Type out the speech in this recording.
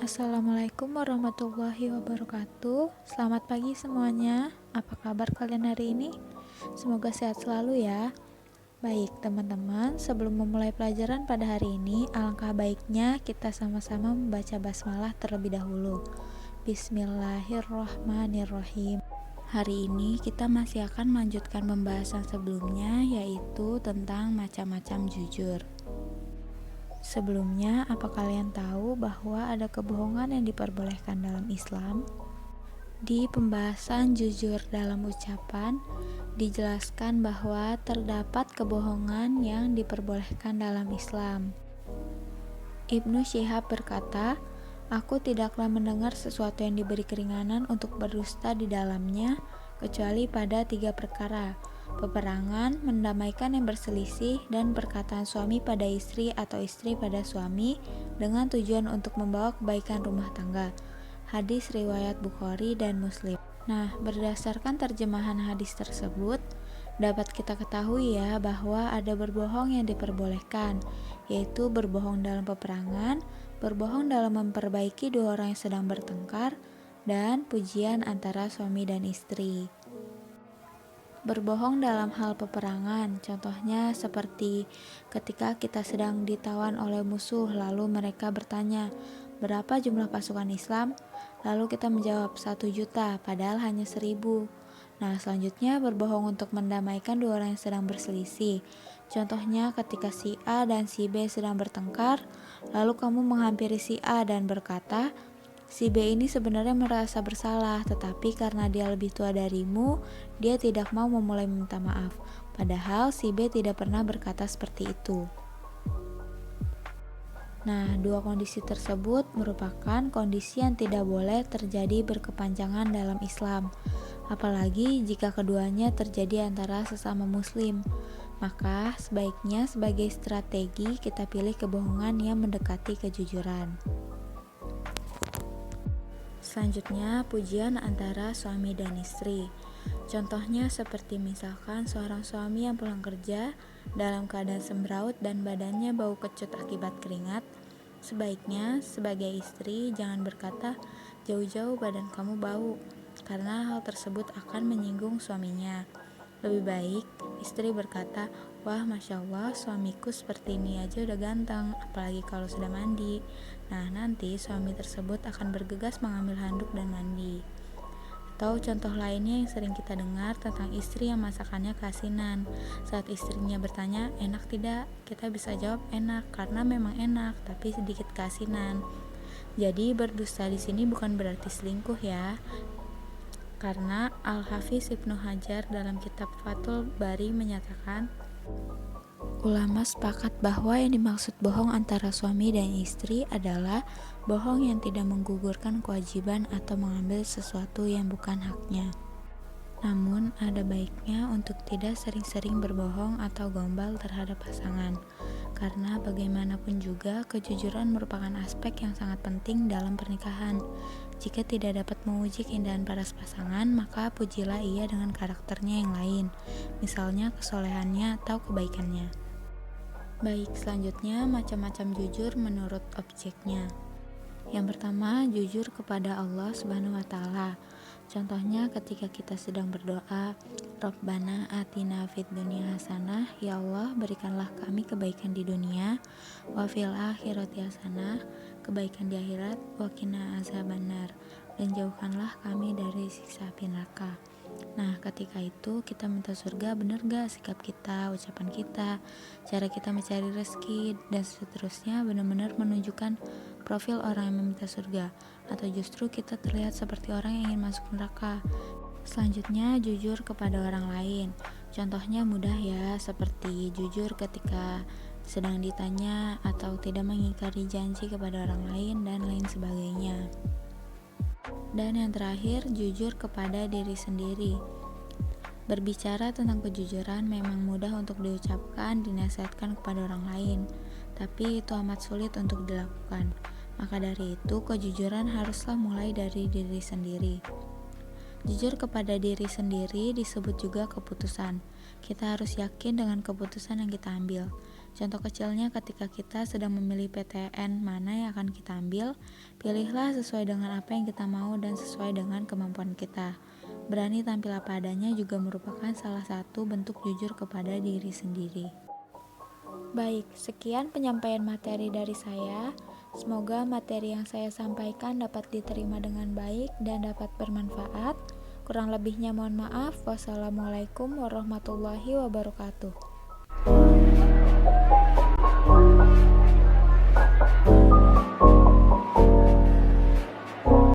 Assalamualaikum warahmatullahi wabarakatuh. Selamat pagi semuanya. Apa kabar kalian hari ini? Semoga sehat selalu ya. Baik teman-teman, sebelum memulai pelajaran pada hari ini, alangkah baiknya kita sama-sama membaca basmalah terlebih dahulu. Bismillahirrahmanirrahim. Hari ini kita masih akan melanjutkan pembahasan sebelumnya, yaitu tentang macam-macam jujur. Sebelumnya, apa kalian tahu bahwa ada kebohongan yang diperbolehkan dalam Islam? Di pembahasan jujur dalam ucapan, dijelaskan bahwa terdapat kebohongan yang diperbolehkan dalam Islam. Ibnu Syihab berkata, "Aku tidaklah mendengar sesuatu yang diberi keringanan untuk berdusta di dalamnya, kecuali pada 3 perkara: peperangan, mendamaikan yang berselisih, dan perkataan suami pada istri atau istri pada suami dengan tujuan untuk membawa kebaikan rumah tangga." Hadis riwayat Bukhari dan Muslim. Nah, berdasarkan terjemahan hadis tersebut, dapat kita ketahui ya bahwa ada berbohong yang diperbolehkan, yaitu berbohong dalam peperangan, berbohong dalam memperbaiki dua orang yang sedang bertengkar, dan pujian antara suami dan istri. Berbohong dalam hal peperangan, contohnya seperti ketika kita sedang ditawan oleh musuh, lalu mereka bertanya, "Berapa jumlah pasukan Islam?" Lalu kita menjawab 1 juta, padahal hanya 1.000. Nah, selanjutnya berbohong untuk mendamaikan dua orang yang sedang berselisih. Contohnya ketika si A dan si B sedang bertengkar, lalu kamu menghampiri si A dan berkata, "Si B ini sebenarnya merasa bersalah, tetapi karena dia lebih tua darimu, dia tidak mau memulai meminta maaf." Padahal si B tidak pernah berkata seperti itu. Nah, dua kondisi tersebut merupakan kondisi yang tidak boleh terjadi berkepanjangan dalam Islam, apalagi jika keduanya terjadi antara sesama muslim. Maka sebaiknya sebagai strategi kita pilih kebohongan yang mendekati kejujuran. Selanjutnya, pujian antara suami dan istri. Contohnya seperti misalkan seorang suami yang pulang kerja dalam keadaan sembraut dan badannya bau kecut akibat keringat. Sebaiknya sebagai istri jangan berkata, "Jauh-jauh badan kamu bau," karena hal tersebut akan menyinggung suaminya. Lebih baik istri berkata, "Wah, Masya Allah, suamiku seperti ini aja udah ganteng, apalagi kalau sudah mandi." Nah, nanti suami tersebut akan bergegas mengambil handuk dan mandi. Atau contoh lainnya yang sering kita dengar tentang istri yang masakannya keasinan. Saat istrinya bertanya, "Enak tidak?" Kita bisa jawab, "Enak," karena memang enak, tapi sedikit keasinan. Jadi berdusta di sini bukan berarti selingkuh ya. Karena Al-Hafiz Ibnu Hajar dalam kitab Fathul Bari menyatakan, ulama sepakat bahwa yang dimaksud bohong antara suami dan istri adalah bohong yang tidak menggugurkan kewajiban atau mengambil sesuatu yang bukan haknya. Namun, ada baiknya untuk tidak sering-sering berbohong atau gombal terhadap pasangan, karena bagaimanapun juga kejujuran merupakan aspek yang sangat penting dalam pernikahan. Jika tidak dapat menguji keindahan para pasangan, maka pujilah ia dengan karakternya yang lain, misalnya kesolehannya atau kebaikannya. Baik, selanjutnya macam-macam jujur menurut objeknya. Yang pertama, jujur kepada Allah Subhanahu wa Ta'ala. Contohnya ketika kita sedang berdoa, "Rabbana atina fid dunya hasanah," ya Allah berikanlah kami kebaikan di dunia, wa fil akhirati hasanah, kebaikan di akhirat, wa qina azabannar, dan jauhkanlah kami dari siksa api neraka. Nah, ketika itu kita minta surga, benar gak sikap kita, ucapan kita, cara kita mencari rezeki, dan seterusnya benar-benar menunjukkan profil orang yang meminta surga, atau justru kita terlihat seperti orang yang ingin masuk neraka. Selanjutnya, jujur kepada orang lain. Contohnya mudah ya, seperti jujur ketika sedang ditanya atau tidak mengingkari janji kepada orang lain dan lain sebagainya. Dan yang terakhir, jujur kepada diri sendiri. Berbicara tentang kejujuran memang mudah untuk diucapkan, dinasihatkan kepada orang lain, tapi itu amat sulit untuk dilakukan. Maka dari itu, kejujuran haruslah mulai dari diri sendiri. Jujur kepada diri sendiri disebut juga keputusan. Kita harus yakin dengan keputusan yang kita ambil. Contoh kecilnya ketika kita sedang memilih PTN mana yang akan kita ambil, pilihlah sesuai dengan apa yang kita mau dan sesuai dengan kemampuan kita. Berani tampil apa adanya juga merupakan salah satu bentuk jujur kepada diri sendiri. Baik, sekian penyampaian materi dari saya. Semoga materi yang saya sampaikan dapat diterima dengan baik dan dapat bermanfaat. Kurang lebihnya mohon maaf. Wassalamualaikum warahmatullahi wabarakatuh.